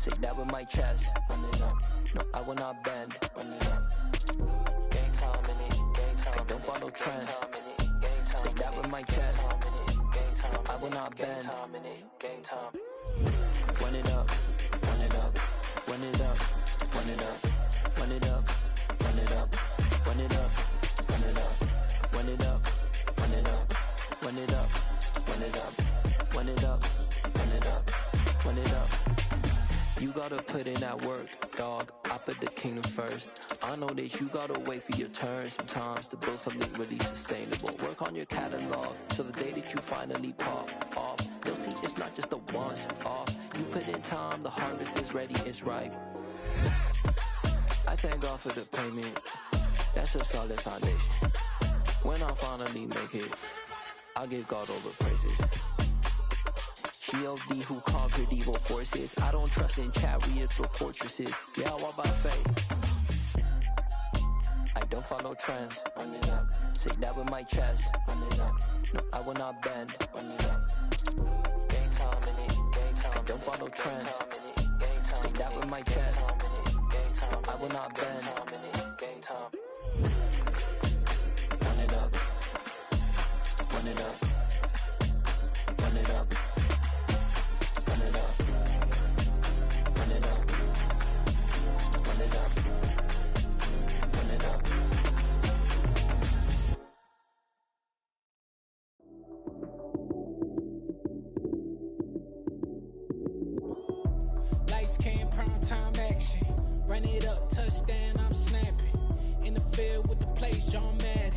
Say that with my chest. Run it up. No, I will not bend. Run it up. Gang time in it. Gang time. I don't follow trends. Say that with my chest. No, I will not bend. Gang time. Run it up. Run it up. Run it up. Run it up. Run it up. Run it up. Run it up. Run it up. Run it up. Run it up. Run it up. Run it up. Run it up. Run it up. Run it up. You gotta put in that work, dog. I put the kingdom first. I know that you gotta wait for your turn sometimes to build something really sustainable. Work on your catalog, so the day that you finally pop off, you'll see it's not just a once off. You put in time, the harvest is ready, it's ripe. I thank God for the payment. That's a solid foundation. When I finally make it, I'll give God all the praises. G.O.D. who conquered evil forces. I don't trust in chariots or fortresses. Yeah, I walk by faith. I don't follow trends. Run it up. Say that with my chest. Run it up. No, I will not bend. Run it up. Gang time in it. Gang time. I don't follow trends. Say that with my chest. No, I will not bend. Gang time. Run it up. Run it up. Run it up. Run it up. Run it up. Run it up. Run it up. Lights came, prime time action. Run it up, touchdown, I'm snapping. In the field with the plays, John Madden.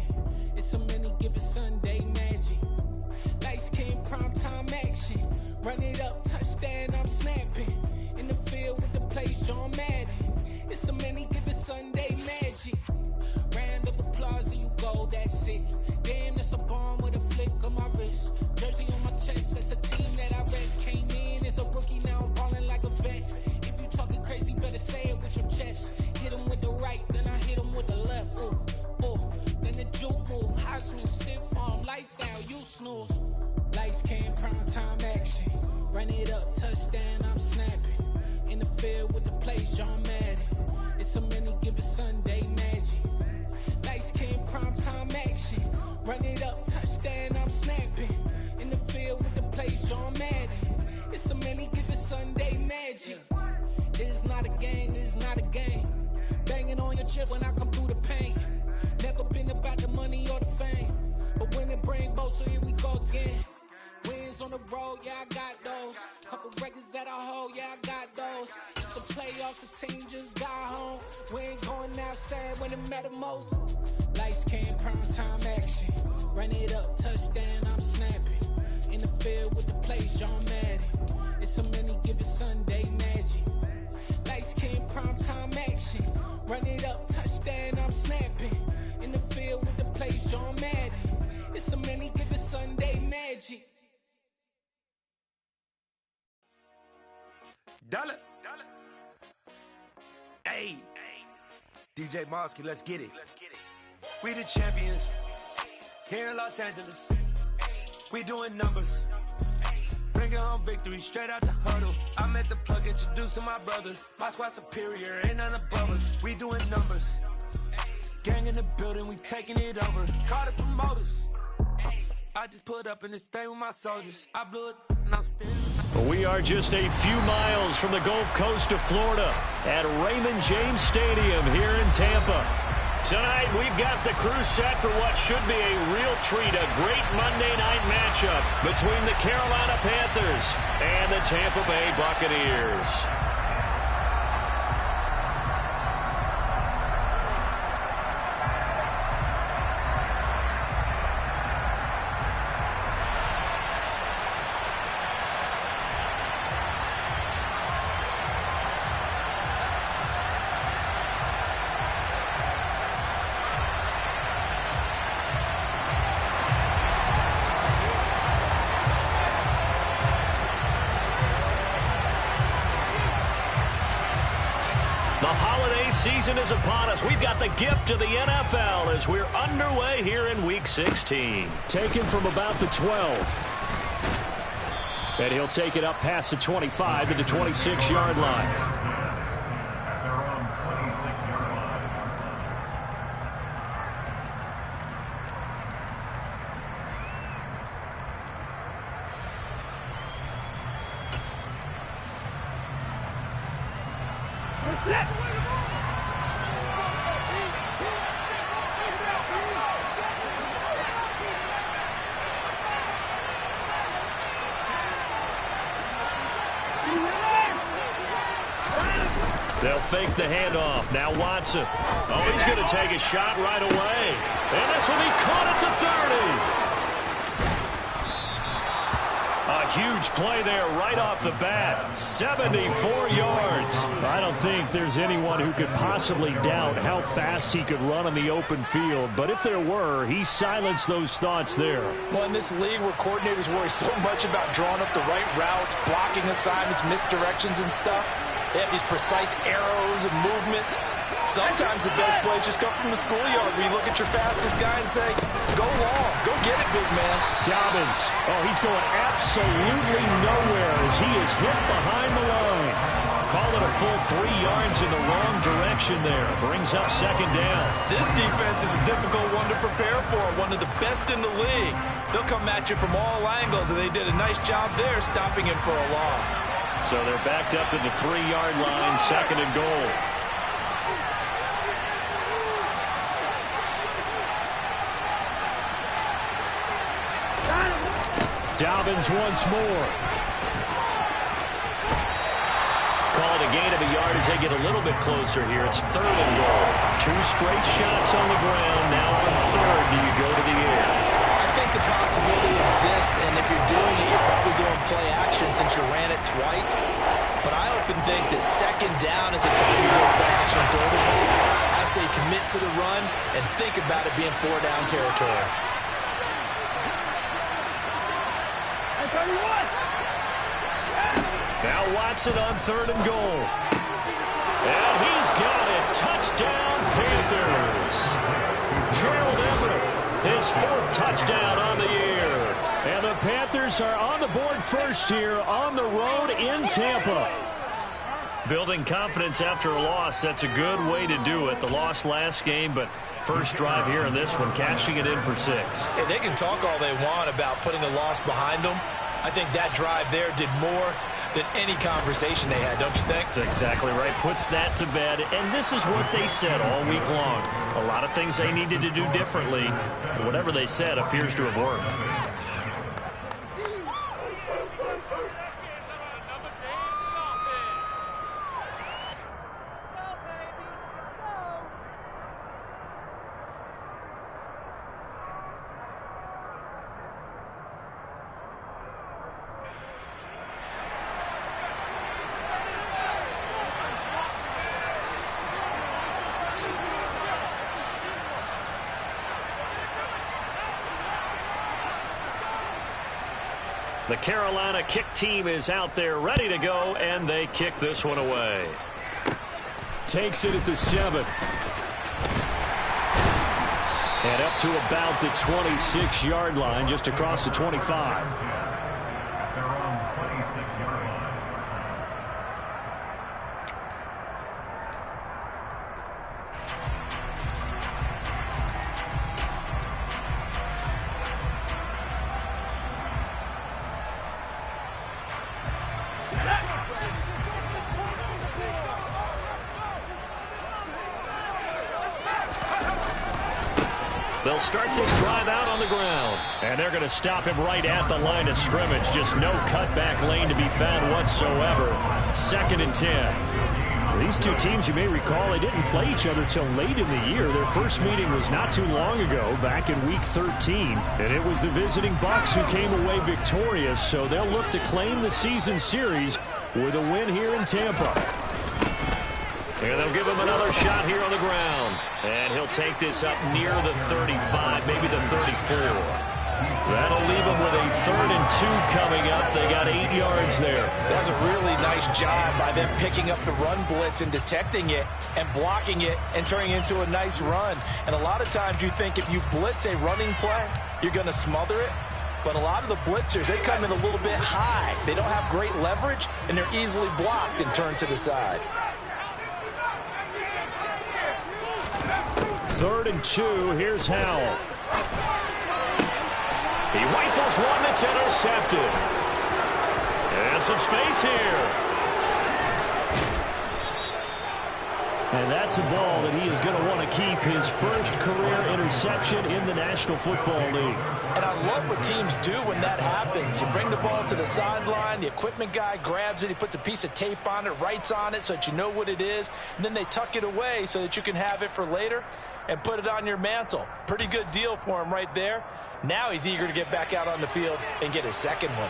It's a many given Sunday magic. Lights came, prime time action. Run it up, touchdown, I'm snapping. In the field with the plays, John Madden. It's a many given Sunday magic. Round of applause and you go, that's it. Damn, that's a bomb with a flick on my wrist. Jersey on my chest, that's a team that I read. Came in as a rookie, now I'm ballin' like a vet. If you talking crazy, better say it with your chest. Hit him with the right, then I hit him with the left. Ooh, ooh. Then the juke move, Heisman, stiff arm, lights out, you snooze. Lights came, prime time action. Run it up, touchdown, I'm snapping. In the field with the plays, John Madden. It's a many given Sunday magic. Lights came, prime time action. Run it up, touchdown, I'm snapping. In the field with the plays, John Madden. It's a many given Sunday magic. It is not a game, it is not a game. Banging on your chest when I come through the pain. Never been about the money or the fame. But when it bring both, so here we go again. Wins on the road, yeah, I got those. Couple records that I hold, yeah, I got those. It's the playoffs, the team just got home. We ain't going outside when it matter most. Lights came, prime time action. Run it up, touchdown, I'm snapping. In the field with the plays, John Madden. It's a many given Sunday magic. Lights came, prime time action. Run it up, touchdown, I'm snapping. In the field with the plays, John Madden. It's a many given Sunday magic. Dollar. Hey. DJ Mosky, let's get it. We the champions here in Los Angeles. We doing numbers. Bringing home victory straight out the huddle. I met the plug, introduced to my brother. My squad superior, ain't none above us. We doing numbers. Gang in the building, we taking it over. Call the promoters. I just put up in this thing with my soldiers. I blew it and I'm still. We are just a few miles from the Gulf Coast of Florida at Raymond James Stadium here in Tampa. Tonight, we've got the crew set for what should be a real treat, a great Monday night matchup between the Carolina Panthers and the Tampa Bay Buccaneers. The holiday season is upon us. We've got the gift of the NFL as we're underway here in Week 16. Taken from about the 12. And he'll take it up past the 25 to the 26-yard line. They'll fake the handoff. Now Watson. Oh, he's going to take a shot right away. And this will be caught at the 30. A huge play there right off the bat. 74 yards. I don't think there's anyone who could possibly doubt how fast he could run on the open field. But if there were, he silenced those thoughts there. Well, in this league where coordinators worry so much about drawing up the right routes, blocking assignments, misdirections and stuff, they have these precise arrows and movements. Sometimes the best plays just come from the schoolyard where you look at your fastest guy and say, go long, go get it, big man. Dobbins, oh, he's going absolutely nowhere as he is hit behind the line. Call it a full 3 yards in the wrong direction there. Brings up second down. This defense is a difficult one to prepare for, one of the best in the league. They'll come at you from all angles, and they did a nice job there stopping him for a loss. So they're backed up to the 3-yard line, second and goal. Dobbins once more. Call it a gain of a yard as they get a little bit closer here. It's third and goal. 2 straight shots on the ground. Now on third, do you go to the air? I think the possibility exists, and if you're doing it, you're probably doing play action since you ran it twice. But I often think that second down is a time you go play action and throw the ball. I say commit to the run and think about it being 4-down territory. Now Watson on third and goal. And he's got it. Touchdown, Panthers. Gerald Everett, his 4th touchdown on the year. And the Panthers are on the board first here on the road in Tampa. Building confidence after a loss, that's a good way to do it. The loss last game, but first drive here in this one, cashing it in for 6. Hey, they can talk all they want about putting a loss behind them. I think that drive there did more than any conversation they had, don't you think? That's exactly right. Puts that to bed. And this is what they said all week long. A lot of things they needed to do differently. Whatever they said appears to have worked. The Carolina kick team is out there ready to go, and they kick this one away. Takes it at the 7. And up to about the 26-yard line, just across the 25. They'll start this drive out on the ground. And they're going to stop him right at the line of scrimmage. Just no cutback lane to be found whatsoever. 2nd and 10. These two teams, you may recall, they didn't play each other till late in the year. Their first meeting was not too long ago, back in Week 13. And it was the visiting Bucs who came away victorious. So they'll look to claim the season series with a win here in Tampa. And they'll give him another shot here on the ground. And he'll take this up near the 35, maybe the 34. That'll leave him with a 3rd and 2 coming up. They got 8 yards there. That's a really nice job by them picking up the run blitz and detecting it and blocking it and turning it into a nice run. And a lot of times you think if you blitz a running play, you're going to smother it. But a lot of the blitzers, they come in a little bit high. They don't have great leverage, and they're easily blocked and turned to the side. 3rd and 2. Here's Howell. He rifles one that's intercepted. And some space here. And that's a ball that he is going to want to keep, his first career interception in the National Football League. And I love what teams do when that happens. You bring the ball to the sideline, the equipment guy grabs it, he puts a piece of tape on it, writes on it so that you know what it is, and then they tuck it away so that you can have it for later and put it on your mantle. Pretty good deal for him right there. Now he's eager to get back out on the field and get his second one.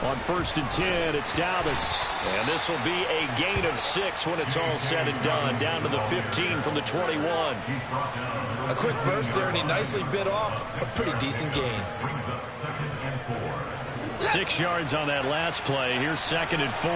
On 1st and 10, it's Dobbins. And this will be a gain of 6 when it's all said and done. Down to the 15 from the 21. A quick burst there, and he nicely bit off a pretty decent gain. 6 yards on that last play. Here's 2nd and 4.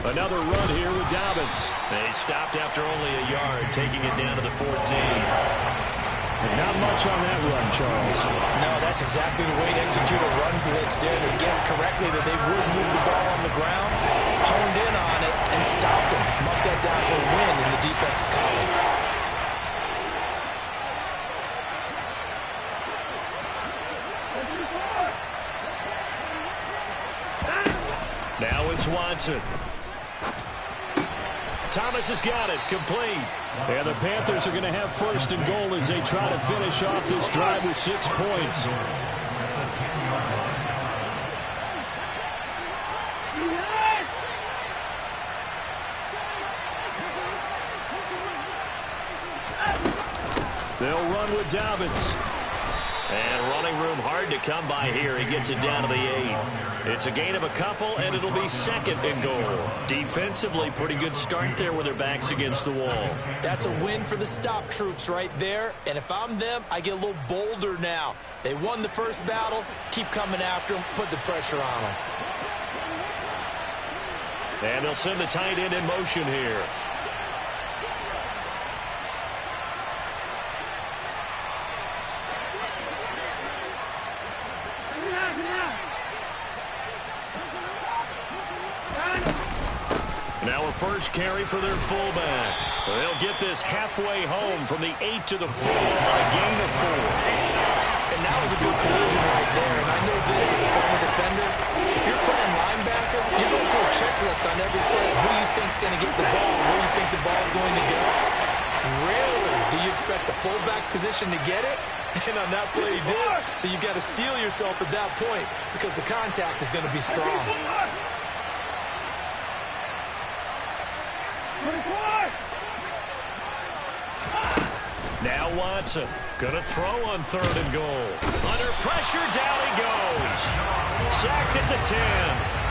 Another run here with Dobbins. They stopped after only a yard, taking it down to the 14. But not much on that run, Charles. No, that's exactly the way to execute a run blitz there. They guessed correctly that they would move the ball on the ground, honed in on it, and stopped him. Marked that down for a win in the defense's column. Now it's Watson. Thomas has got it, complete. And the Panthers are going to have 1st and goal as they try to finish off this drive with 6 points. They'll run with Dobbins. And running room hard to come by here. He gets it down to the 8. It's a gain of a couple, and it'll be 2nd and goal. Defensively, pretty good start there with their backs against the wall. That's a win for the stop troops right there. And if I'm them, I get a little bolder now. They won the first battle. Keep coming after them. Put the pressure on them. And they'll send the tight end in motion here. Now a first carry for their fullback. They'll get this halfway home from the 8 to the 4 on a gain of 4. And that was a good collision right there. And I know this as a former defender. If you're playing linebacker, you're going through a checklist on every play. Who you think's going to get the ball, where you think the ball's going to go. Rarely do you expect the fullback position to get it. And on that play he did. So you've got to steel yourself at that point because the contact is going to be strong. Now Watson gonna throw on 3rd and goal. Under pressure, down he goes. Sacked at the 10.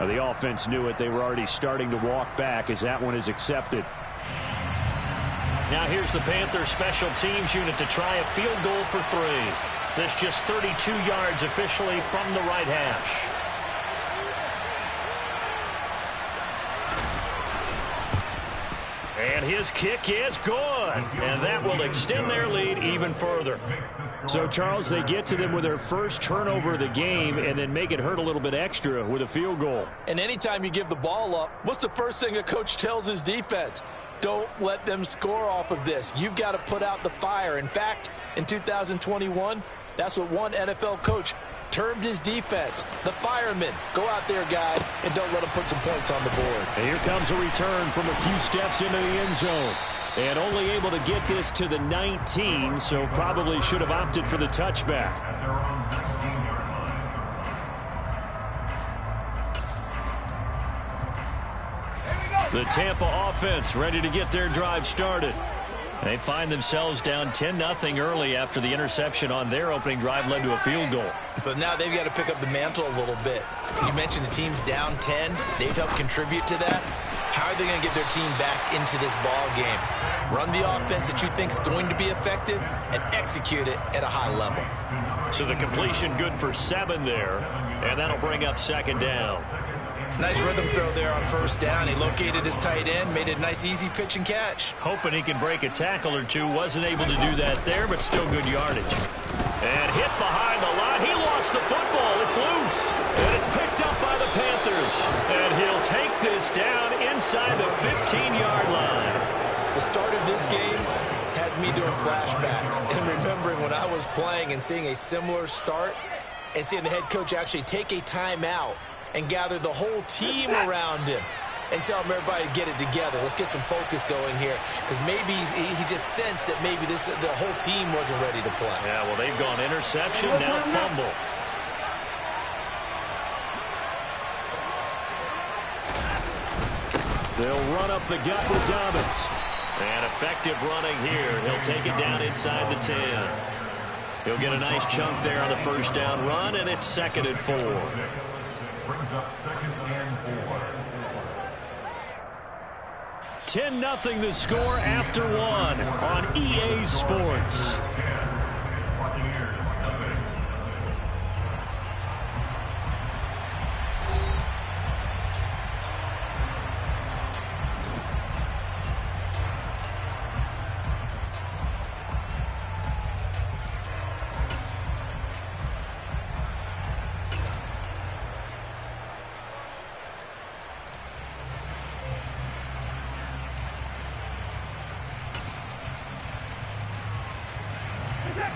The offense knew it. They were already starting to walk back as that one is accepted. Now here's the Panthers special teams unit to try a field goal for 3. That's just 32 yards officially from the right hash. And his kick is good. And that will extend their lead even further. So, Charles, they get to them with their first turnover of the game and then make it hurt a little bit extra with a field goal. And anytime you give the ball up, what's the first thing a coach tells his defense? Don't let them score off of this. You've got to put out the fire. In fact, in 2021, that's what one NFL coach termed his defense, the firemen. Go out there, guys, and don't let them put some points on the board. And here comes a return from a few steps into the end zone. And only able to get this to the 19, so probably should have opted for the touchback. The Tampa offense ready to get their drive started. They find themselves down 10-0 early after the interception on their opening drive led to a field goal. So now they've got to pick up the mantle a little bit. You mentioned the team's down 10. They've helped contribute to that. How are they going to get their team back into this ball game? Run the offense that you think is going to be effective and execute it at a high level. So the completion good for 7 there, and that'll bring up second down. Nice rhythm throw there on first down. He located his tight end, made it a nice easy pitch and catch. Hoping he can break a tackle or two. Wasn't able to do that there, but still good yardage. And hit behind the line. He lost the football. It's loose. And it's picked up by the Panthers. And he'll take this down inside the 15-yard line. The start of this game has me doing flashbacks and remembering when I was playing and seeing a similar start and seeing the head coach actually take a timeout and gather the whole team around him and tell him everybody to get it together. Let's get some focus going here, because maybe he just sensed that maybe the whole team wasn't ready to play. Yeah, well, they've gone interception, now fumble. They'll run up the gut with Dobbins. And effective running here. He'll take it down inside the 10. He'll get a nice chunk there on the first down run, and it's 2nd and 4. Brings up 2nd and 4. 10-0 the score after 1 on EA Sports.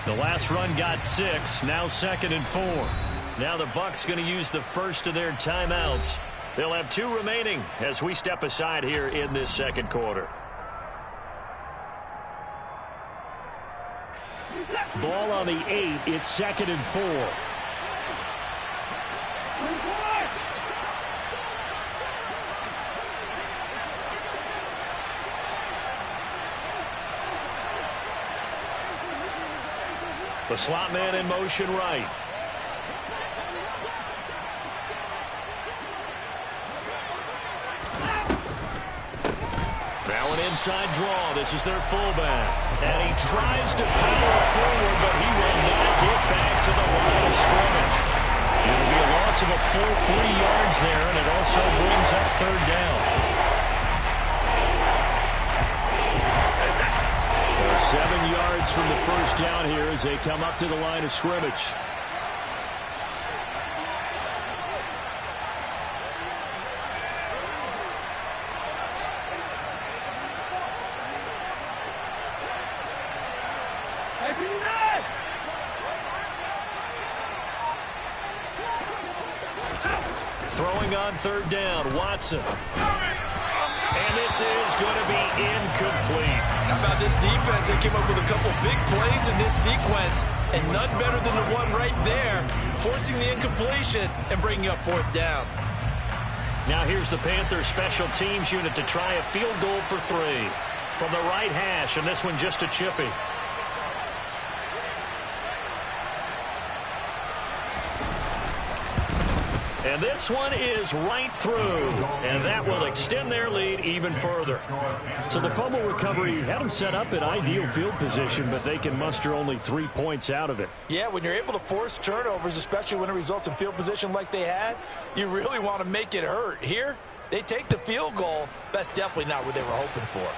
The last run got 6, now 2nd and 4. Now the Bucs going to use the first of their timeouts. They'll have 2 remaining as we step aside here in this second quarter. Ball on the 8, it's 2nd and 4. The slot man in motion right. Now an inside draw. This is their fullback. And he tries to power forward, but he will not get back to the line of scrimmage. It'll be a loss of a full 3 yards there, and it also brings up 3rd down. 7 yards from the first down here as they come up to the line of scrimmage. Throwing on 3rd down, Watson. And this is going to be incomplete. How about this defense? They came up with a couple big plays in this sequence, and none better than the one right there, forcing the incompletion and bringing up 4th down. Now here's the Panthers special teams unit to try a field goal for 3 from the right hash, and this one just a chippy. And this one is right through, and that will extend their lead even further. So the fumble recovery had them set up in ideal field position, but they can muster only 3 points out of it. Yeah, when you're able to force turnovers, especially when it results in field position like they had, you really want to make it hurt. Here, they take the field goal. That's definitely not what they were hoping for.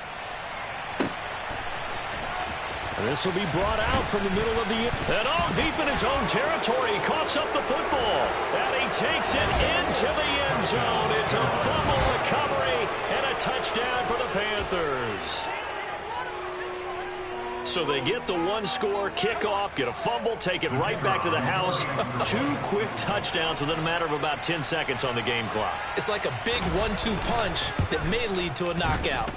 This will be brought out from the middle of the and deep in his own territory. He coughs up the football. And he takes it into the end zone. It's a fumble recovery and a touchdown for the Panthers. So they get the one-score kickoff, get a fumble, take it right back to the house. 2 quick touchdowns within a matter of about 10 seconds on the game clock. It's like a big 1-2 punch that may lead to a knockout.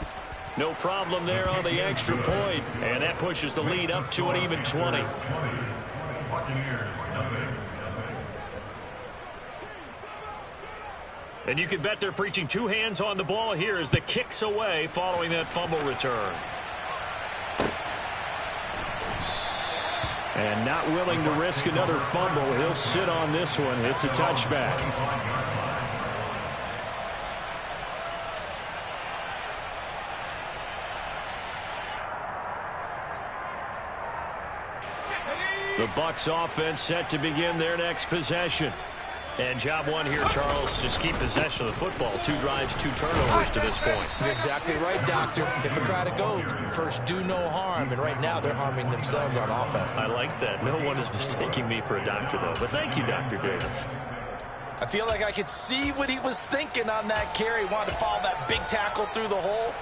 No problem there on the extra point. And that pushes the lead up to an even 20. And you can bet they're preaching 2 hands on the ball here as the kick's away following that fumble return. And not willing to risk another fumble. He'll sit on this one. It's a touchback. The Bucs offense set to begin their next possession. And job one here, Charles, just keep possession of the football. 2 drives, 2 turnovers to this point. You're exactly right, Doctor. Hippocratic oath. First, do no harm. And right now, they're harming themselves on offense. I like that. No one is mistaking me for a doctor, though. But thank you, Dr. Davis. I feel like I could see what he was thinking on that carry. Wanted to follow that big tackle through the hole.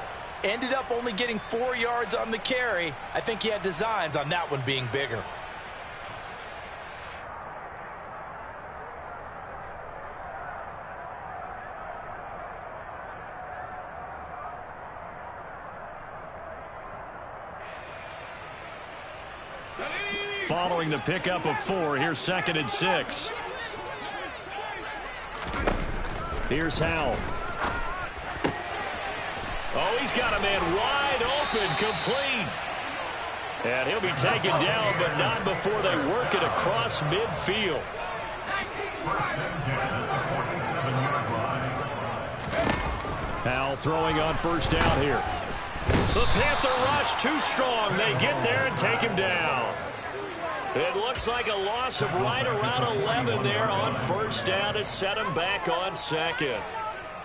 Ended up only getting 4 yards on the carry. I think he had designs on that one being bigger. Following the pickup of 4, here's 2nd and 6. Here's Howell. Oh, he's got a man wide open, complete. And he'll be taken down, but not before they work it across midfield. Howell throwing on 1st down here. The Panther rush too strong. They get there and take him down. It looks like a loss of right around 11 there on 1st down to set him back on 2nd.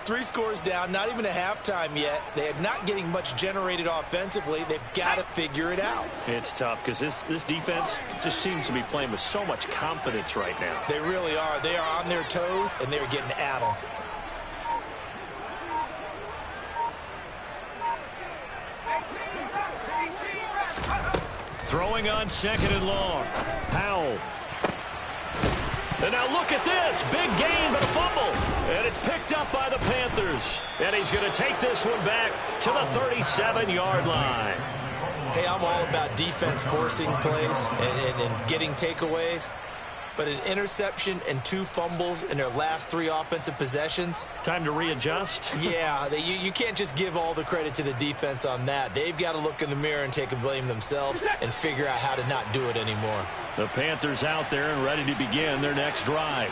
3 scores down, not even a halftime yet. They are not getting much generated offensively. They've got to figure it out. It's tough because this defense just seems to be playing with so much confidence right now. They really are. They are on their toes, and they're getting at them. Throwing on 2nd and long. Howell. And now look at this. Big gain, but a fumble. And it's picked up by the Panthers. And he's going to take this one back to the 37-yard line. Hey, I'm all about defense forcing plays and getting takeaways. But an interception and 2 fumbles in their last 3 offensive possessions. Time to readjust? Yeah, you can't just give all the credit to the defense on that. They've got to look in the mirror and take the blame themselves and figure out how to not do it anymore. The Panthers out there and ready to begin their next drive.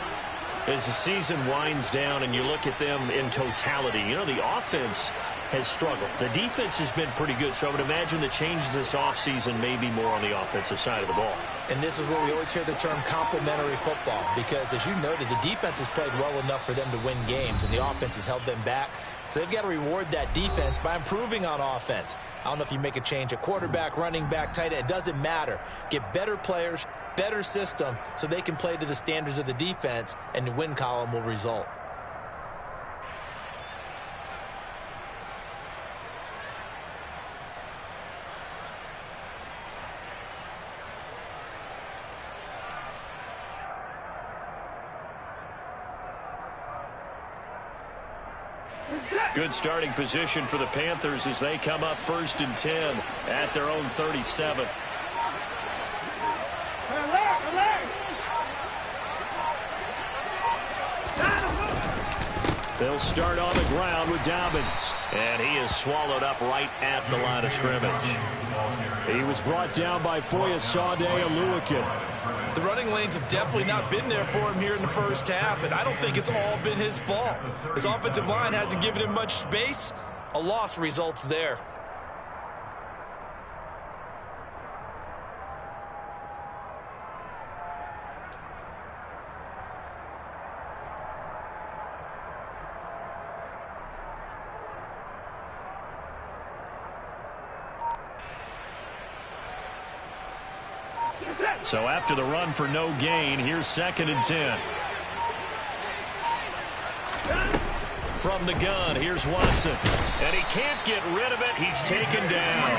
As the season winds down and you look at them in totality, you know, the offense has struggled. The defense has been pretty good, so I would imagine the changes this offseason may be more on the offensive side of the ball. And this is where we always hear the term complementary football, because as you noted, the defense has played well enough for them to win games, and the offense has held them back. So they've got to reward that defense by improving on offense. I don't know if you make a change at quarterback, running back, tight end. It doesn't matter. Get better players, better system, so they can play to the standards of the defense, and the win column will result. Good starting position for the Panthers as they come up 1st and 10 at their own 37. They'll start on the ground with Dobbins. And he is swallowed up right at the line of scrimmage. He was brought down by Foyesade Oluwakin. The running lanes have definitely not been there for him here in the first half, and I don't think it's all been his fault. His offensive line hasn't given him much space. A loss results there. So after the run for no gain, here's 2nd and 10. From the gun, here's Watson. And he can't get rid of it. He's taken down.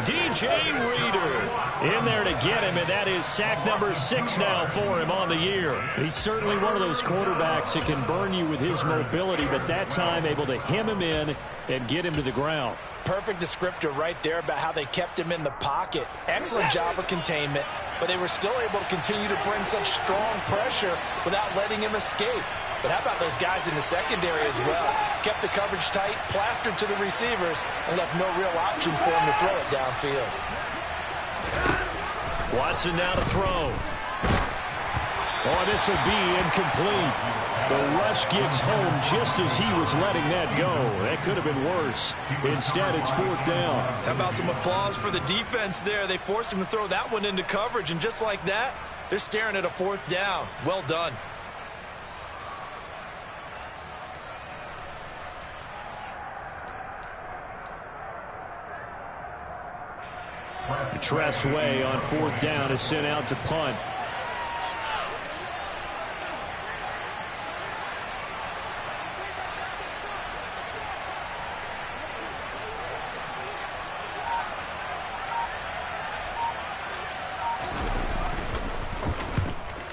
DJ Reader in there to get him, and that is sack number 6 now for him on the year. He's certainly one of those quarterbacks that can burn you with his mobility, but that time able to hem him in and get him to the ground. Perfect descriptor right there about how they kept him in the pocket. Excellent job of containment, but they were still able to continue to bring such strong pressure without letting him escape. But how about those guys in the secondary as well? Kept the coverage tight, plastered to the receivers, and left no real options for him to throw it downfield. Watson now to throw. Oh, this will be incomplete. The rush gets home just as he was letting that go. That could have been worse. Instead, it's 4th down. How about some applause for the defense there? They forced him to throw that one into coverage, and just like that, they're staring at a 4th down. Well done. Tress Way on 4th down is sent out to punt.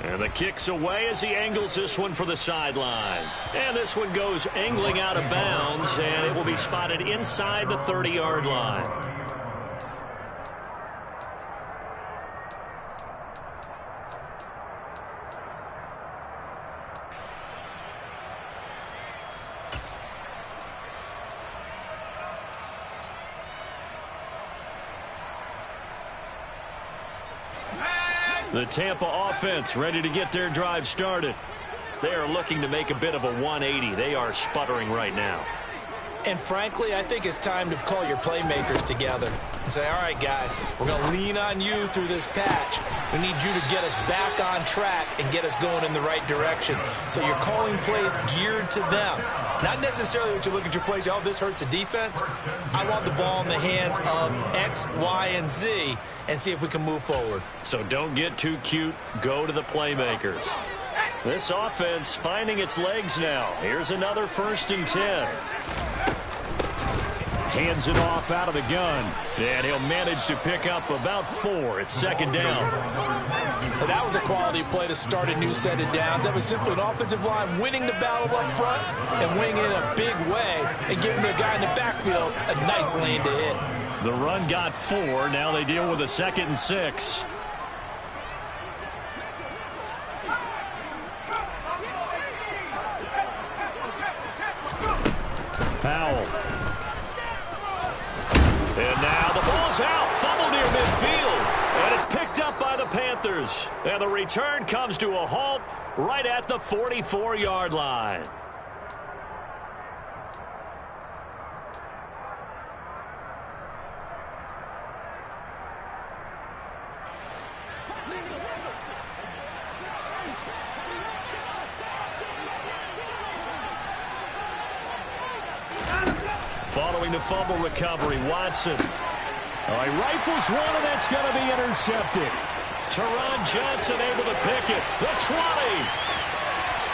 And the kick's away as he angles this one for the sideline. And this one goes angling out of bounds, and it will be spotted inside the 30-yard line. The Tampa offense ready to get their drive started. They are looking to make a bit of a 180. They are sputtering right now. And frankly, I think it's time to call your playmakers together and say, all right, guys, we're going to lean on you through this patch. We need you to get us back on track and get us going in the right direction. So you're calling plays geared to them. Not necessarily what you look at your plays, oh, this hurts the defense. I want the ball in the hands of X, Y, and Z and see if we can move forward. So don't get too cute. Go to the playmakers. This offense finding its legs now. Here's another 1st and 10. Hands it off out of the gun. And he'll manage to pick up about 4. It's 2nd down. But that was a quality play to start a new set of downs. That was simply an offensive line winning the battle up front and winning it in a big way and giving the guy in the backfield a nice lane to hit. The run got 4. Now they deal with a 2nd and 6. Powell. And now the ball's out. Fumble near midfield. And it's picked up by the Panthers. And the return comes to a halt right at the 44-yard line. Following the fumble recovery, Watson. All right, rifles one, and that's going to be intercepted. Teron Johnson able to pick it. The 20.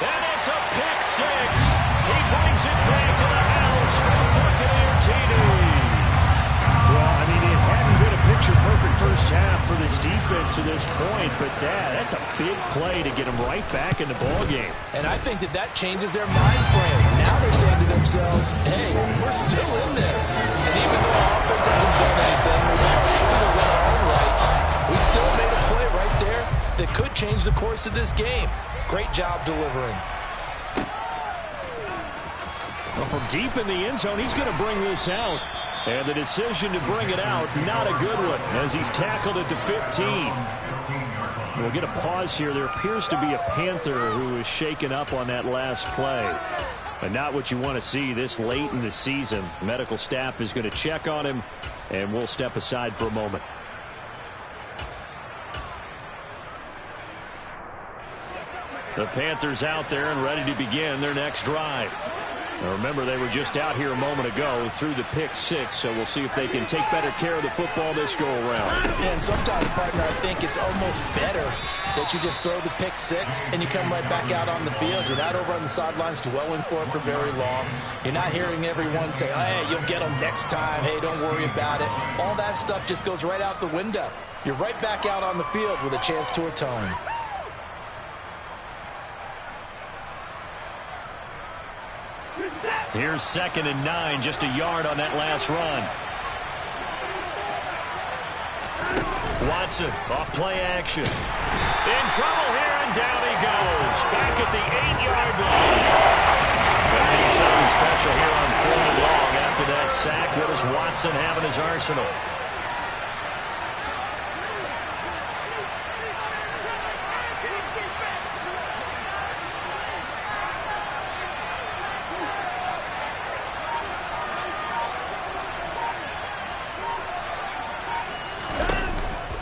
And it's a pick 6. He brings it back to the house for the Buccaneer TD. Well, I mean, it hadn't been a picture-perfect first half for this defense to this point, but that's a big play to get them right back in the ballgame. And I think that changes their mind frame. Now they're saying to themselves, hey, we're still in this. And even though our offense hasn't done anything, we've been struggles on our own right, we still made a play right there that could change the course of this game. Great job delivering. Well, from deep in the end zone, he's going to bring this out. And the decision to bring it out, not a good one, as he's tackled at the 15. We'll get a pause here. There appears to be a Panther who is shaken up on that last play. But not what you want to see this late in the season. Medical staff is going to check on him, and we'll step aside for a moment. The Panthers out there and ready to begin their next drive. Now remember, they were just out here a moment ago through the pick six, so we'll see if they can take better care of the football this go-around. Yeah, and sometimes, partner, I think it's almost better that you just throw the pick six and you come right back out on the field. You're not over on the sidelines dwelling for it for very long. You're not hearing everyone say, hey, you'll get them next time. Hey, don't worry about it. All that stuff just goes right out the window. You're right back out on the field with a chance to atone. Here's 2nd and 9, just a yard on that last run. Watson, off play action. In trouble here, and down he goes. Back at the 8-yard line. Gonna need something special here on 4th and long after that sack. What does Watson have in his arsenal?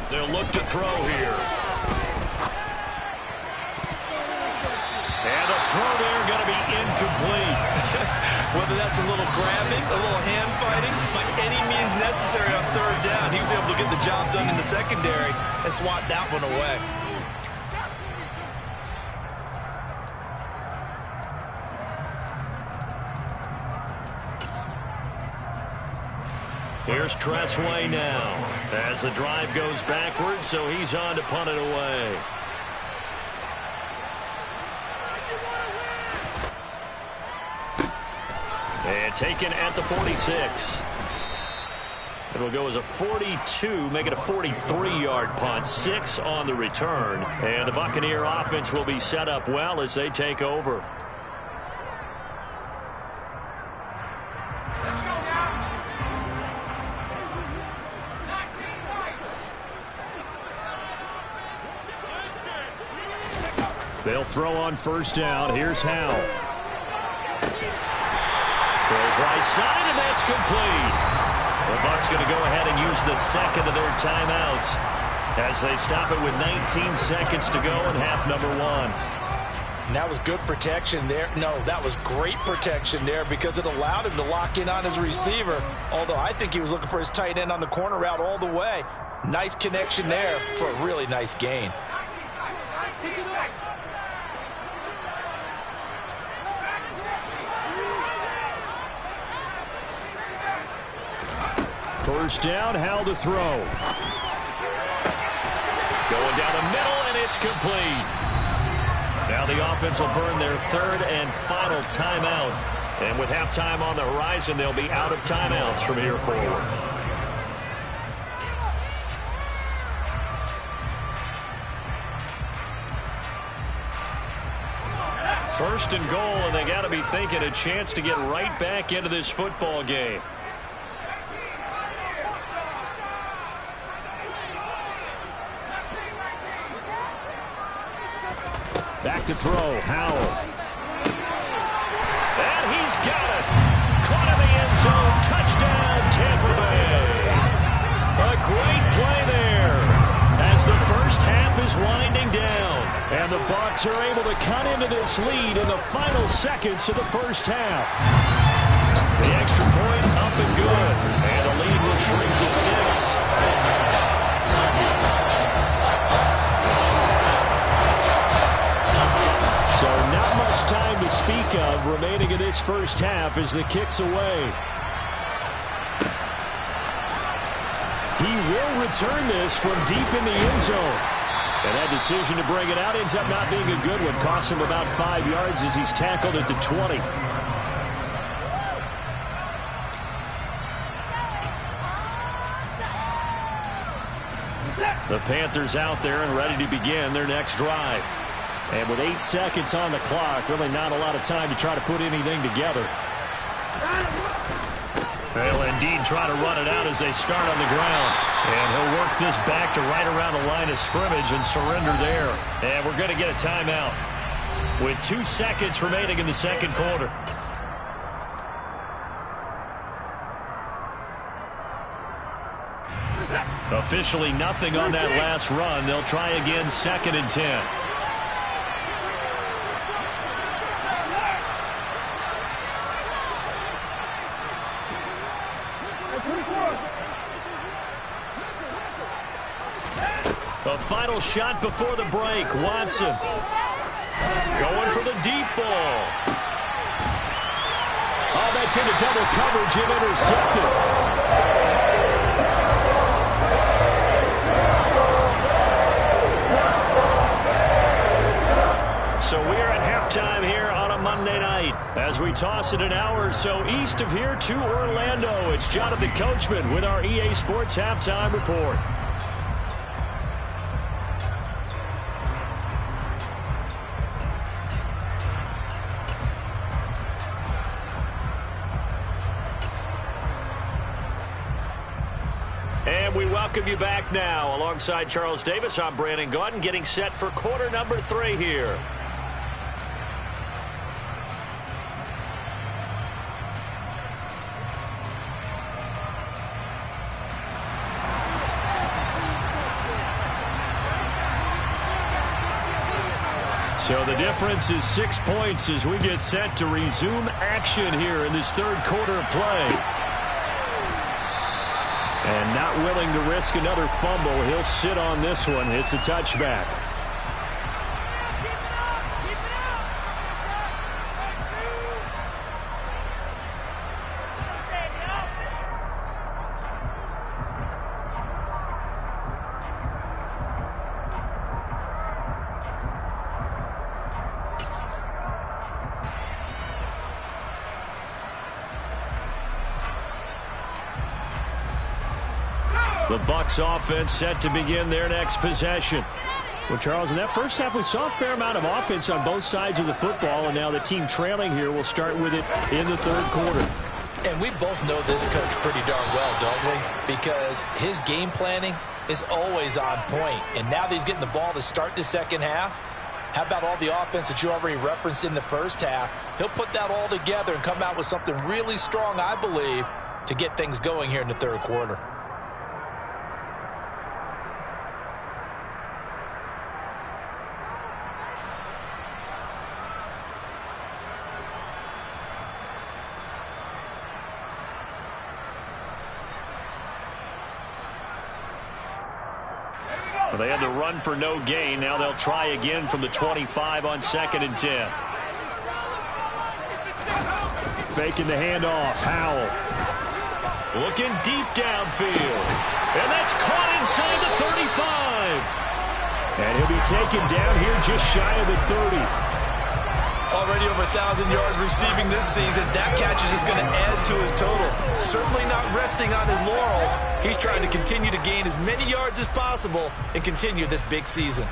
They'll look to throw here. And a throw there going to be incomplete. Whether that's a little grabbing, a little hand fighting, by any means necessary on 3rd down, he was able to get the job done in the secondary and swat that one away. Here's Tressway now as the drive goes backwards, so he's on to punt it away. And taken at the 46. It'll go as a 42, make it a 43-yard punt. 6 on the return. And the Buccaneer offense will be set up well as they take over. They'll throw on 1st down. Here's Howell. Throws right side, and that's complete. The Bucs going to go ahead and use the 2nd of their timeouts as they stop it with 19 seconds to go in half number 1. And that was good protection there. No, that was great protection there because it allowed him to lock in on his receiver, although I think he was looking for his tight end on the corner route all the way. Nice connection there for a really nice gain. First down, Howell to throw. Going down the middle, and it's complete. Now the offense will burn their 3rd and final timeout. And with halftime on the horizon, they'll be out of timeouts from here forward. First and goal, and they got to be thinking a chance to get right back into this football game. Back to throw, Howell. And he's got it. Caught in the end zone. Touchdown, Tampa Bay. A great play there as the first half is winding down. And the Bucs are able to cut into this lead in the final seconds of the first half. The extra point up and good. And the lead will shrink to 6. So not much time to speak of remaining in this first half as the kick's away. He will return this from deep in the end zone. And that decision to bring it out ends up not being a good one. Costs him about 5 yards as he's tackled at the 20. The Panthers out there and ready to begin their next drive. And with 8 seconds on the clock, really not a lot of time to try to put anything together. They'll indeed try to run it out as they start on the ground. And he'll work this back to right around the line of scrimmage and surrender there. And we're going to get a timeout with 2 seconds remaining in the second quarter. Officially nothing on that last run. They'll try again 2nd and 10. A final shot before the break. Watson going for the deep ball. Oh, that's into double coverage and intercepted. So we are at halftime here on a Monday night. As we toss it an hour or so east of here to Orlando, it's Jonathan Coachman with our EA Sports Halftime Report. And we welcome you back now. Alongside Charles Davis, I'm Brandon Gaudin, getting set for quarter number 3 here. So the difference is 6 points as we get set to resume action here in this third quarter of play. And not willing to risk another fumble, he'll sit on this one. It's a touchback. The Bucs offense set to begin their next possession. Well, Charles, in that first half, we saw a fair amount of offense on both sides of the football, and now the team trailing here will start with it in the third quarter. And we both know this coach pretty darn well, don't we? Because his game planning is always on point. And now that he's getting the ball to start the second half, how about all the offense that you already referenced in the first half? He'll put that all together and come out with something really strong, I believe, to get things going here in the third quarter. Well, they had to run for no gain. Now they'll try again from the 25 on 2nd and 10. Faking the handoff. Howell. Looking deep downfield. And that's caught inside the 35. And he'll be taken down here just shy of the 30. Already over 1,000 yards receiving this season. That catch is just going to add to his total. Certainly not resting on his laurels. He's trying to continue to gain as many yards as possible and continue this big season.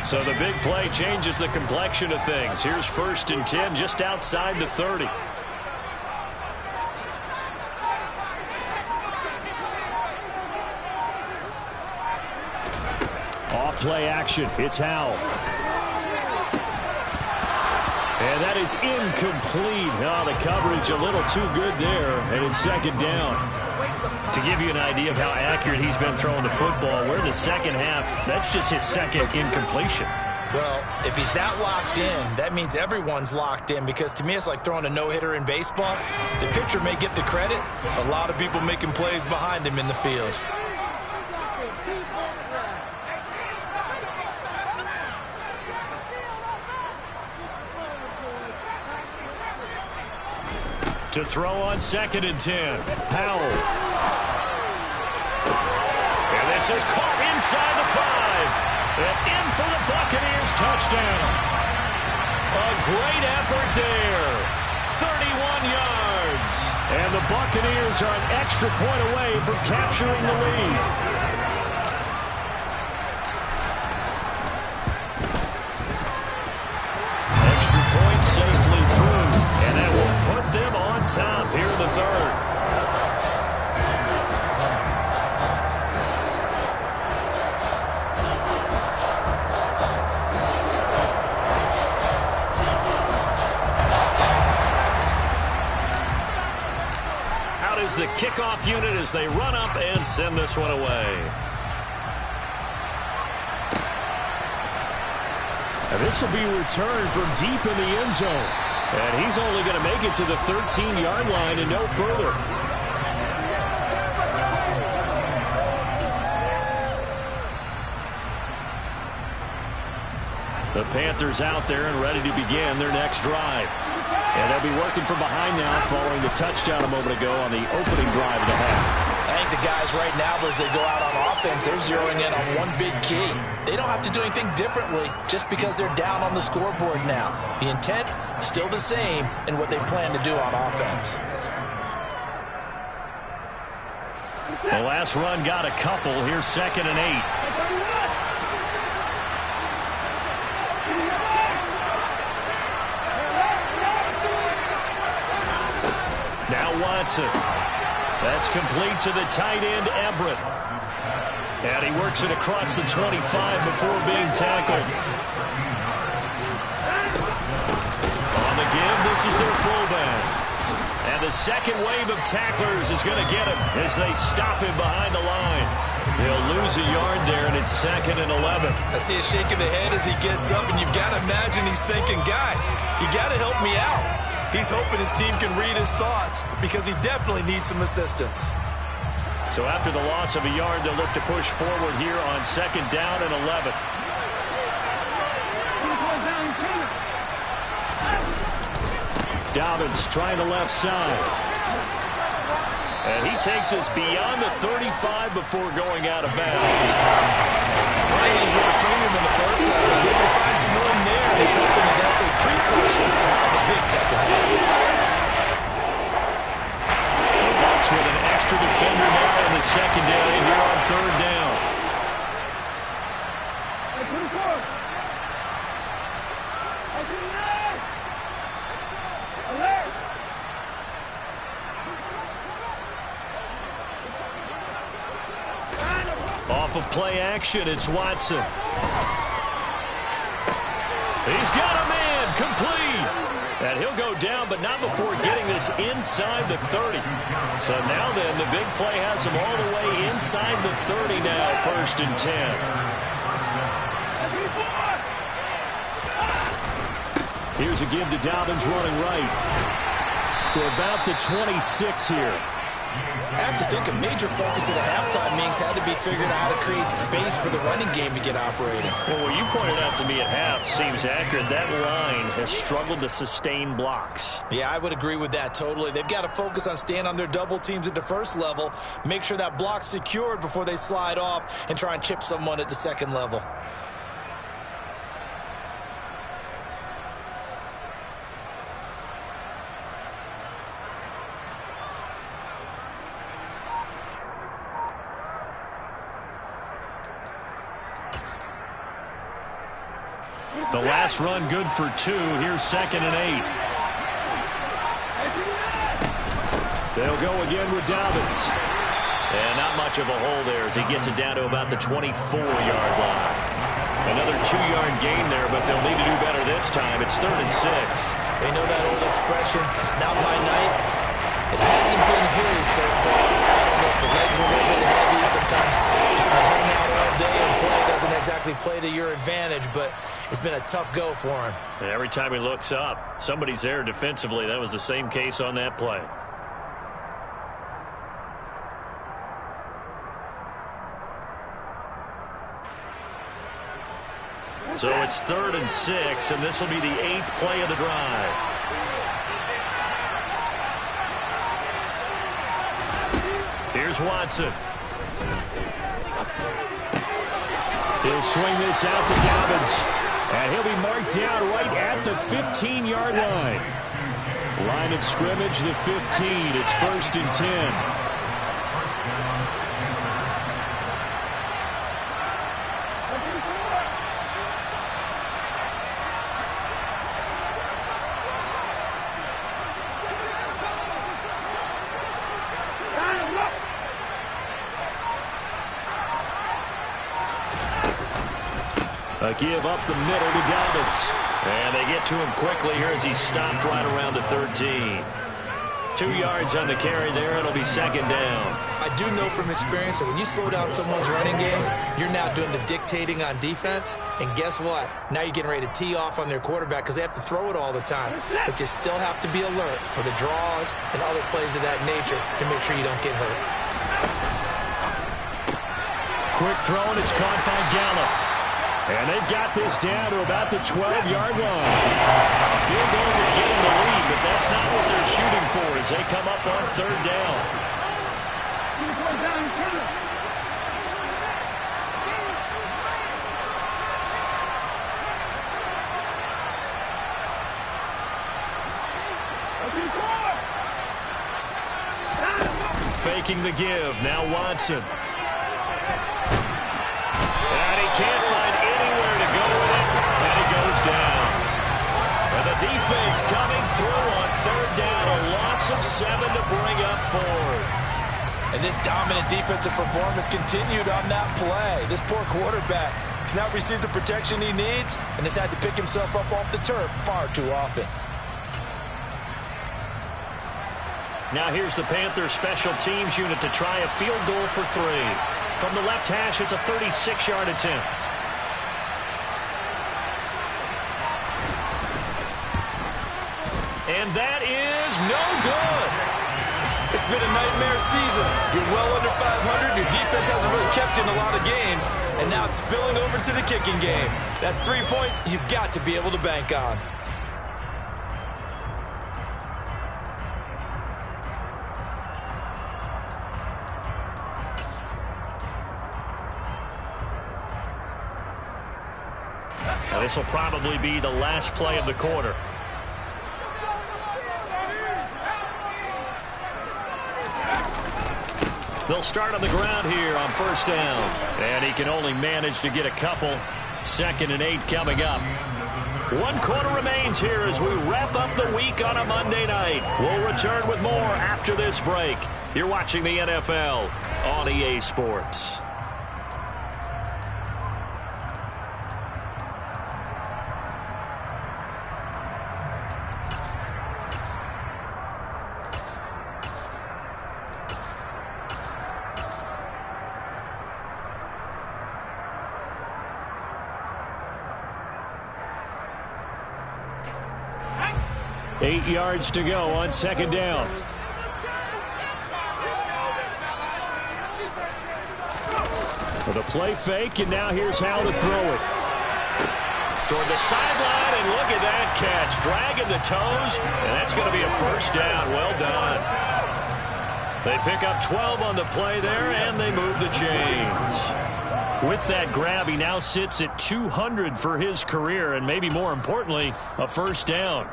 So the big play changes the complexion of things. Here's 1st and 10 just outside the 30. Off play action. It's Howell. And that is incomplete. Oh, the coverage a little too good there. And it's 2nd down. To give you an idea of how accurate he's been throwing the football, we're in the second half. That's just his 2nd incompletion. Well, if he's that locked in, that means everyone's locked in, because to me it's like throwing a no-hitter in baseball. The pitcher may get the credit. A lot of people making plays behind him in the field. To throw on 2nd and 10. Howell. And this is caught inside the 5. And in for the Buccaneers touchdown. A great effort there. 31 yards. And the Buccaneers are an extra point away from capturing the lead. Extra point safely through. And that will put them on top here in the third. is the kickoff unit as they run up and send this one away. And this will be returned from deep in the end zone. And he's only going to make it to the 13-yard line and no further. The Panthers out there and ready to begin their next drive. And they'll be working from behind now following the touchdown a moment ago on the opening drive of the half. I think the guys right now, as they go out on offense, they're zeroing in on one big key. They don't have to do anything differently just because they're down on the scoreboard now. The intent, still the same in what they plan to do on offense. The last run got a couple. Here's 2nd and 8. Now Watson. That's complete to the tight end, Everett. And he works it across the 25 before being tackled. On the give, this is their fullback. And the second wave of tacklers is going to get him as they stop him behind the line. They'll lose a yard there, and it's 2nd and 11. I see a shake of the head as he gets up, and you've got to imagine he's thinking, guys, you got to help me out. He's hoping his team can read his thoughts because he definitely needs some assistance. So after the loss of a yard, they'll look to push forward here on 2nd down and 11. Dobbins trying the left side. And he takes us beyond the 35 before going out of bounds. Ryan is what a premium in the first half. He's able to find some room there, and he's hoping that that's a precursor of a big second half. The Bucs with an extra defender now in the secondary here on 3rd down. Off of play action, it's Watson. He's got a man, complete. And he'll go down, but not before getting this inside the 30. So now then, the big play has him all the way inside the 30 now, 1st and 10. Here's a give to Dobbins running right to about the 26 here. I have to think a major focus of the halftime meetings had to be figuring out how to create space for the running game to get operating. Well, what you pointed out to me at half seems accurate. That line has struggled to sustain blocks. Yeah, I would agree with that totally. They've got to focus on staying on their double teams at the first level, make sure that block's secured before they slide off and try and chip someone at the second level. The last run good for 2. Here's 2nd and 8. They'll go again with Dobbins. And not much of a hole there as he gets it down to about the 24-yard line. Another 2-yard gain there, but they'll need to do better this time. It's 3rd and 6. They know that old expression, it's not my night. It hasn't been his so far. I don't know if the legs are a little bit heavy. Sometimes having to hang out all day and play doesn't exactly play to your advantage, but it's been a tough go for him. And every time he looks up, somebody's there defensively. That was the same case on that play. So it's 3rd and 6, and this will be the 8th play of the drive. Here's Watson. He'll swing this out to Dobbins. And he'll be marked down right at the 15-yard line. Line of scrimmage, the 15. It's 1st and 10. A give up the middle to Dobbins. And they get to him quickly here as he stopped right around the 13. 2 yards on the carry there. It'll be second down. I do know from experience that when you slow down someone's running game, you're now doing the dictating on defense. And guess what? Now you're getting ready to tee off on their quarterback because they have to throw it all the time. But you still have to be alert for the draws and other plays of that nature to make sure you don't get hurt. Quick throw, and it's caught by Gallup. And they've got this down to about the 12-yard line. A field goal would get them the lead, but that's not what they're shooting for as they come up on third down. Faking the give. Now Watson. And he can't find anywhere to go with it, and he goes down. And the defense coming through on third down. A loss of 7 to bring up fourth. And this dominant defensive performance continued on that play. This poor quarterback has not received the protection he needs and has had to pick himself up off the turf far too often. Now here's the Panthers special teams unit to try a field goal for 3. From the left hash, it's a 36-yard attempt. And that is no good. It's been a nightmare season. You're well under 500. Your defense hasn't really kept in a lot of games. And now it's spilling over to the kicking game. That's 3 points you've got to be able to bank on. Now, this will probably be the last play of the quarter. They'll start on the ground here on first down. And he can only manage to get a couple. 2nd and 8 coming up. 1 quarter remains here as we wrap up the week on a Monday night. We'll return with more after this break. You're watching the NFL on EA Sports. Eight yards to go on second down. With a play fake, and now here's how to throw it. Toward the sideline, and look at that catch. Dragging the toes, and that's going to be a first down. Well done. They pick up 12 on the play there, and they move the chains. With that grab, he now sits at 200 for his career, and maybe more importantly, a first down.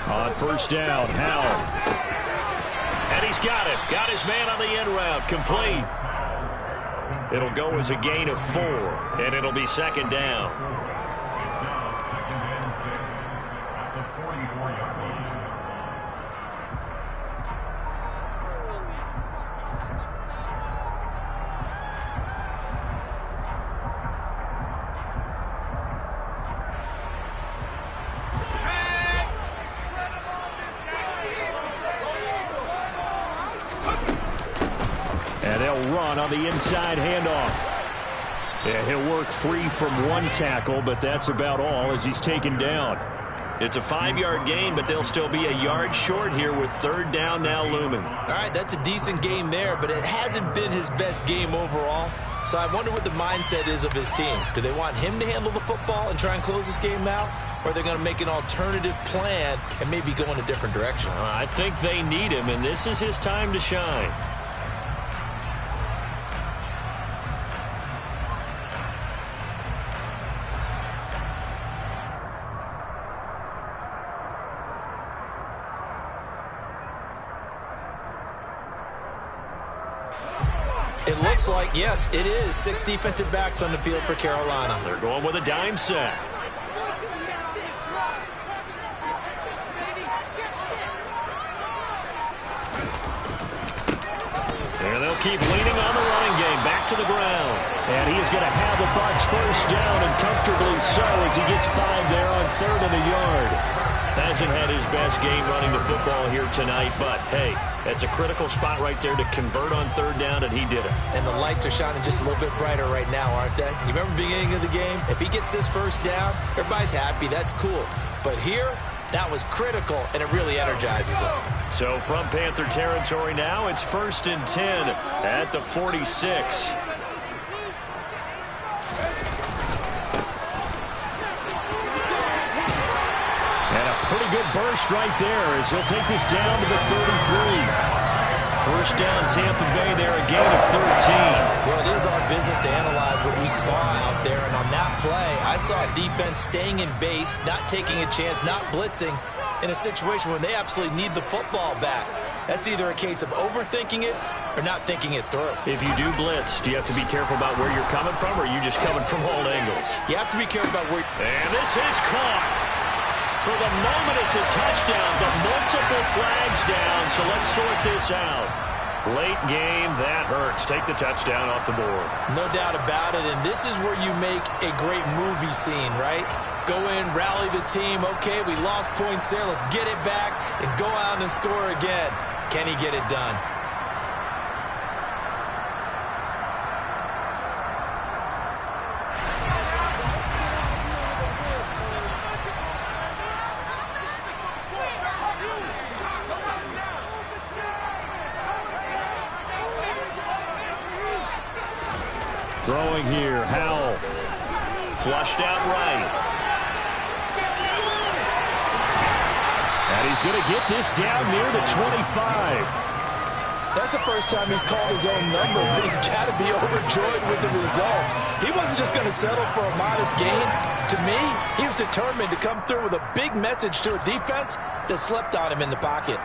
On first down, Howell. And he's got it. Got his man on the end route. Complete. It'll go as a gain of 4, and it'll be second down. It's now 2nd and 6 at the 44-yard line. And they'll run on the inside handoff. Yeah, he'll work free from 1 tackle, but that's about all as he's taken down. It's a 5-yard gain, but they'll still be a yard short here with third down now looming. All right, that's a decent game there, but it hasn't been his best game overall. So I wonder what the mindset is of his team. Do they want him to handle the football and try and close this game out? Or are they going to make an alternative plan and maybe go in a different direction? I think they need him, and this is his time to shine. It looks like, yes, it is 6 defensive backs on the field for Carolina. They're going with a dime set. And they'll keep leaning on the running game. Back to the ground. And he is going to have the Bucs first down, and comfortably so, as he gets 5 there on 3rd and a yard. Hasn't had his best game running the football here tonight, but, hey, that's a critical spot right there to convert on 3rd down, and he did it. And the lights are shining just a little bit brighter right now, aren't they? You remember the beginning of the game? If he gets this first down, everybody's happy. That's cool. But here, that was critical, and it really energizes him. So from Panther territory now, it's 1st and 10 at the 46. Pretty good burst right there as he'll take this down to the 33. First down, Tampa Bay there, a gain of 13. Well, it is our business to analyze what we saw out there, and on that play, I saw a defense staying in base, not taking a chance, not blitzing, in a situation where they absolutely need the football back. That's either a case of overthinking it or not thinking it through. If you do blitz, do you have to be careful about where you're coming from, or are you just coming from all angles? You have to be careful about where... And this is caught. For the moment, it's a touchdown, but multiple flags down, so let's sort this out. Late game, that hurts. Take the touchdown off the board. No doubt about it, and this is where you make a great movie scene, right? Go in, rally the team. Okay, we lost points there. Let's get it back and go out and score again. Can he get it done? Throwing here, Howell. Flushed out right. And he's going to get this down near the 25. That's the first time he's called his own number, but he's got to be overjoyed with the results. He wasn't just going to settle for a modest gain. To me, he was determined to come through with a big message to a defense that slept on him in the pocket.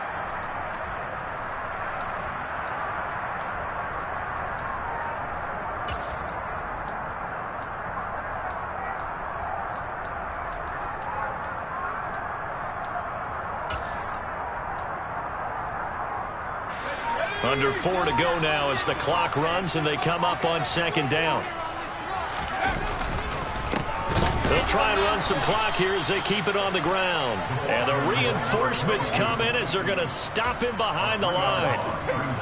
Under 4 to go now as the clock runs and they come up on 2nd down. They'll try and run some clock here as they keep it on the ground. And the reinforcements come in as they're going to stop him behind the line.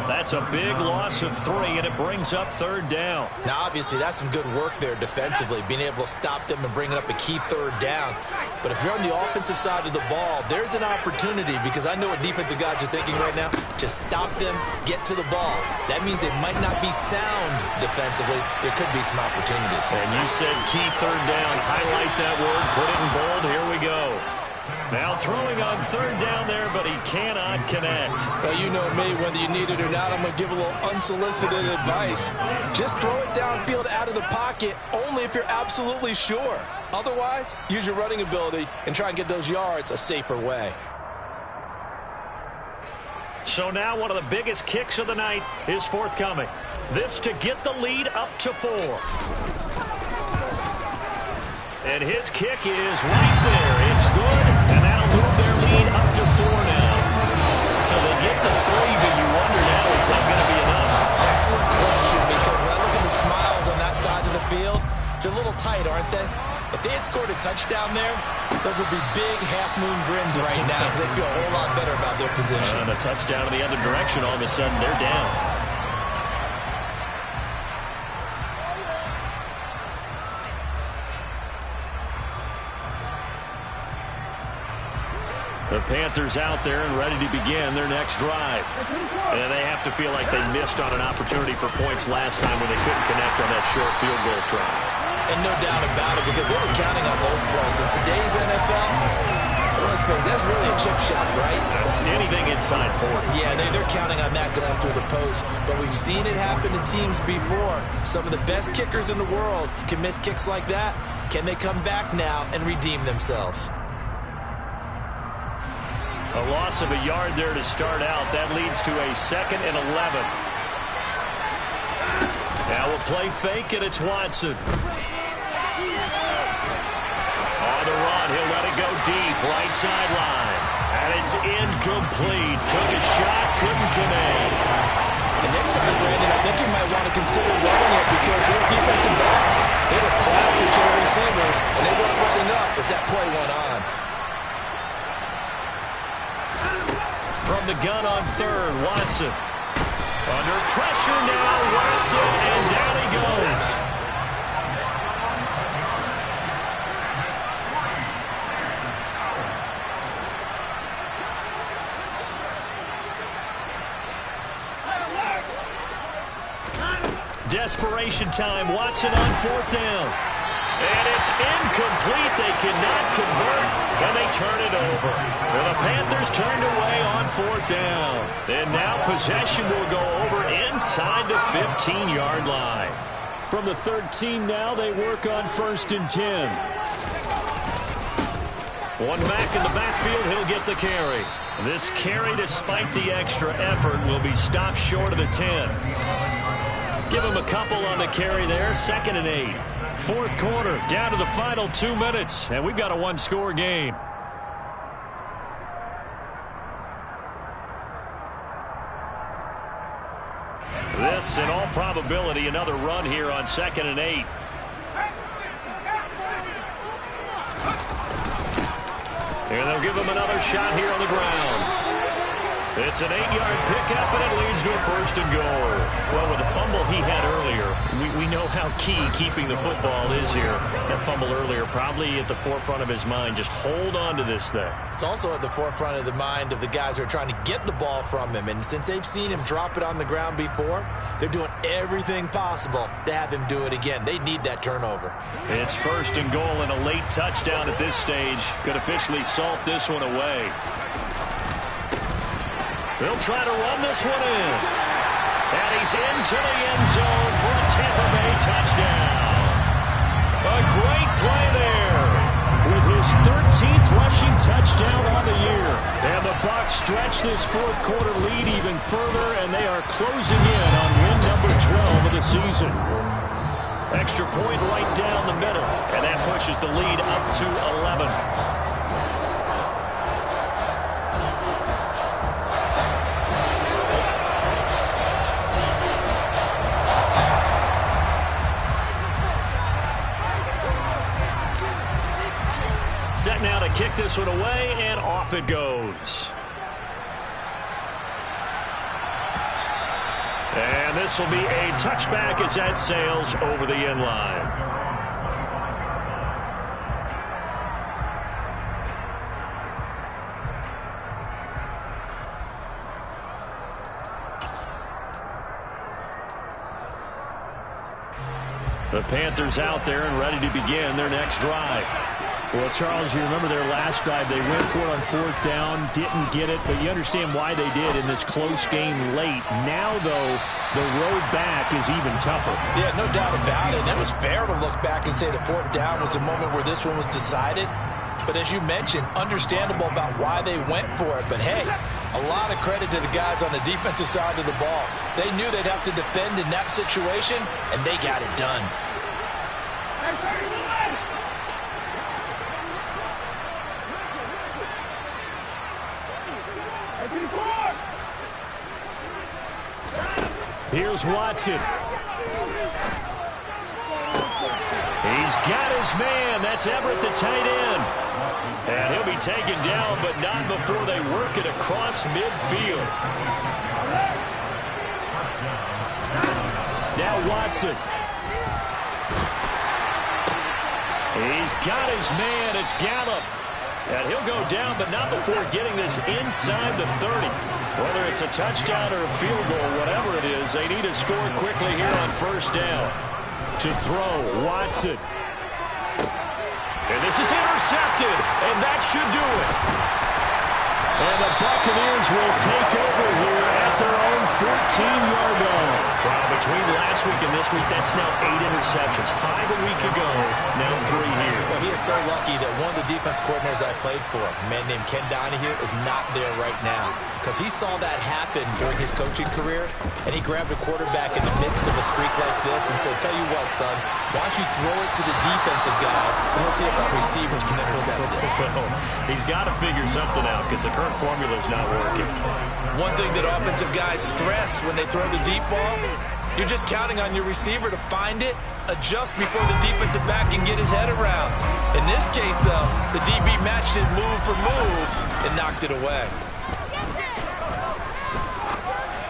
That's a big loss of 3, and it brings up 3rd down. Now, obviously, that's some good work there defensively, being able to stop them and bringing up a key 3rd down. But if you're on the offensive side of the ball, there's an opportunity, because I know what defensive guys are thinking right now. Just stop them, get to the ball. That means they might not be sound defensively. There could be some opportunities. And you said key 3rd down. Highlight that word. Put it in bold. Here we go. Now throwing on 3rd down there, but he cannot connect. Well, you know me, whether you need it or not, I'm going to give a little unsolicited advice. Just throw it downfield out of the pocket, only if you're absolutely sure. Otherwise, use your running ability and try and get those yards a safer way. So now one of the biggest kicks of the night is forthcoming. This to get the lead up to 4. And his kick is right there. It's good, and that'll move their lead up to 4 now. So they get the 3, but you wonder now, is that going to be enough? Excellent question, because when I look at the smiles on that side of the field, they're a little tight, aren't they? If they had scored a touchdown there, those would be big half-moon grins right now because they feel a whole lot better about their position. And a touchdown in the other direction, all of a sudden they're down. The Panthers out there and ready to begin their next drive. And they have to feel like they missed on an opportunity for points last time when they couldn't connect on that short field goal try. And no doubt about it, because they were counting on those points. In today's NFL, let's face it, that's really a chip shot, right? That's anything inside 40. Yeah, they're counting on that going through the post. But we've seen it happen to teams before. Some of the best kickers in the world can miss kicks like that. Can they come back now and redeem themselves? A loss of a yard there to start out. That leads to a 2nd and 11. Now we'll play fake, and it's Watson. On the run, he'll let it go deep, right sideline. And it's incomplete. Took a shot, couldn't connect. And next time, Brandon, I think you might want to consider running it because those defensive backs, they were plastered to the receivers, and they weren't letting up as that play went on. From the gun on third, Watson. Under pressure now, Watson, and down he goes. Desperation time, Watson on fourth down. And it's incomplete. They cannot convert, and they turn it over. And the Panthers turned away on fourth down. And now possession will go over inside the 15-yard line. From the 13 now, they work on 1st and 10. One back in the backfield, he'll get the carry. This carry, despite the extra effort, will be stopped short of the 10. Give him a couple on the carry there, 2nd and 8. Fourth quarter, down to the final 2 minutes, and we've got a one-score game. This, in all probability, another run here on 2nd and 8. And they'll give him another shot here on the ground. It's an 8-yard pickup, and it leads to a 1st and goal. Well, with the fumble he had earlier, we know how key keeping the football is here. That fumble earlier probably at the forefront of his mind. Just hold on to this thing. It's also at the forefront of the mind of the guys who are trying to get the ball from him. And since they've seen him drop it on the ground before, they're doing everything possible to have him do it again. They need that turnover. It's 1st and goal, and a late touchdown at this stage could officially salt this one away. They'll try to run this one in. And he's into the end zone for a Tampa Bay touchdown. A great play there. With his 13th rushing touchdown on the year. And the Bucs stretch this fourth quarter lead even further, and they are closing in on win number 12 of the season. Extra point right down the middle, and that pushes the lead up to 11. Set now to kick this one away, and off it goes. And this will be a touchback as that sails over the end line. The Panthers out there and ready to begin their next drive. Well, Charles, you remember their last drive. They went for it on fourth down, didn't get it, but you understand why they did in this close game late. Now, though, the road back is even tougher. Yeah, no doubt about it. And it was fair to look back and say the fourth down was the moment where this one was decided. But as you mentioned, understandable about why they went for it. But, hey, a lot of credit to the guys on the defensive side of the ball. They knew they'd have to defend in that situation, and they got it done. Here's Watson. He's got his man. That's Everett, the tight end. And he'll be taken down, but not before they work it across midfield. Now Watson. He's got his man. It's Gallup. And he'll go down, but not before getting this inside the 30. Whether it's a touchdown or a field goal, whatever it is, they need to score quickly here on first down. To throw, Watson. And this is intercepted, and that should do it. And the Buccaneers will take over here at their own 14-yard line. Well, the Between last week and this week, that's now 8 interceptions. 5 a week ago, now 3 here. Well, he is so lucky that one of the defense coordinators I played for, a man named Ken Donahue, is not there right now. Because he saw that happen during his coaching career, and he grabbed a quarterback in the midst of a streak like this and said, tell you what, son, why don't you throw it to the defensive guys, and let's see if our receivers can intercept it. He's got to figure something out because the current formula is not working. One thing that offensive guys stress when they throw the deep ball, you're just counting on your receiver to find it, adjust before the defensive back can get his head around. In this case, though, the DB matched it move for move and knocked it away.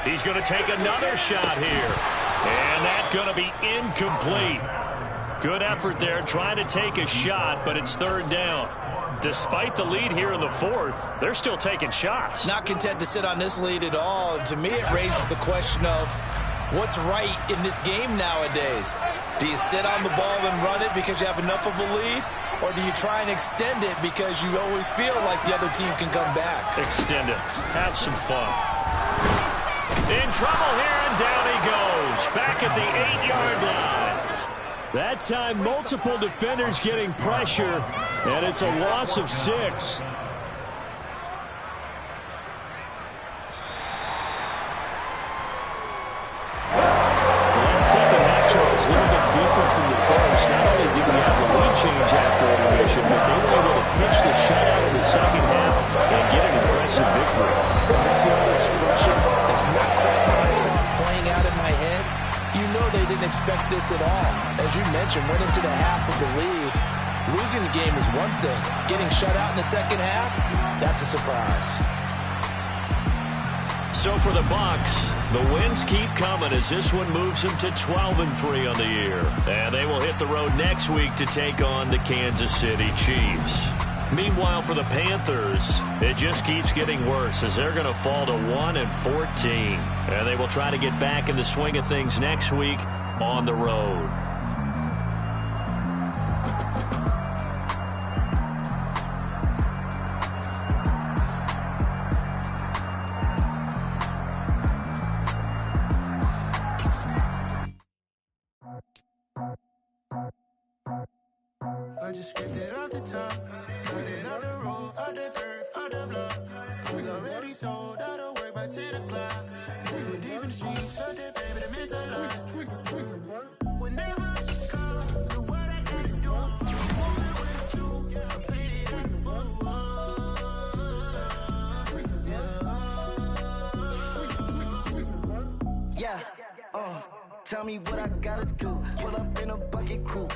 He's going to take another shot here. And that's going to be incomplete. Good effort there trying to take a shot, but it's 3rd down. Despite the lead here in the 4th, they're still taking shots. Not content to sit on this lead at all. To me, it raises the question of what's right in this game nowadays. Do you sit on the ball and run it because you have enough of a lead? Or do you try and extend it because you always feel like the other team can come back? Extend it. Have some fun. In trouble here, and down he goes. Back at the 8-yard line. That time, multiple defenders getting pressure, and it's a loss of 6. That second half, Charles, a little bit different from the first. Not only did we have the lead change after intermission, but they were able to pitch the shutout in the second half and get an impressive victory. That's the other expression. It's not quite how I saw it playing out in my head. You know they didn't expect this at all. As you mentioned, went into the half with the lead. Losing the game is one thing. Getting shut out in the second half, that's a surprise. So for the Bucs, the wins keep coming as this one moves them to 12-3 on the year. And they will hit the road next week to take on the Kansas City Chiefs. Meanwhile, for the Panthers, it just keeps getting worse as they're going to fall to 1-14. And they will try to get back in the swing of things next week on the road. I just skipped it off the top, cut it off the road, off the curve, off the block. Was already sold, out of work by 10 o'clock. Too deep in the streets, felt that baby, the mental lie. Whenever I just call, know what I gotta do. With you, I played it like a fool. Yeah, tell me what I gotta do. Pull up in a bucket coupe.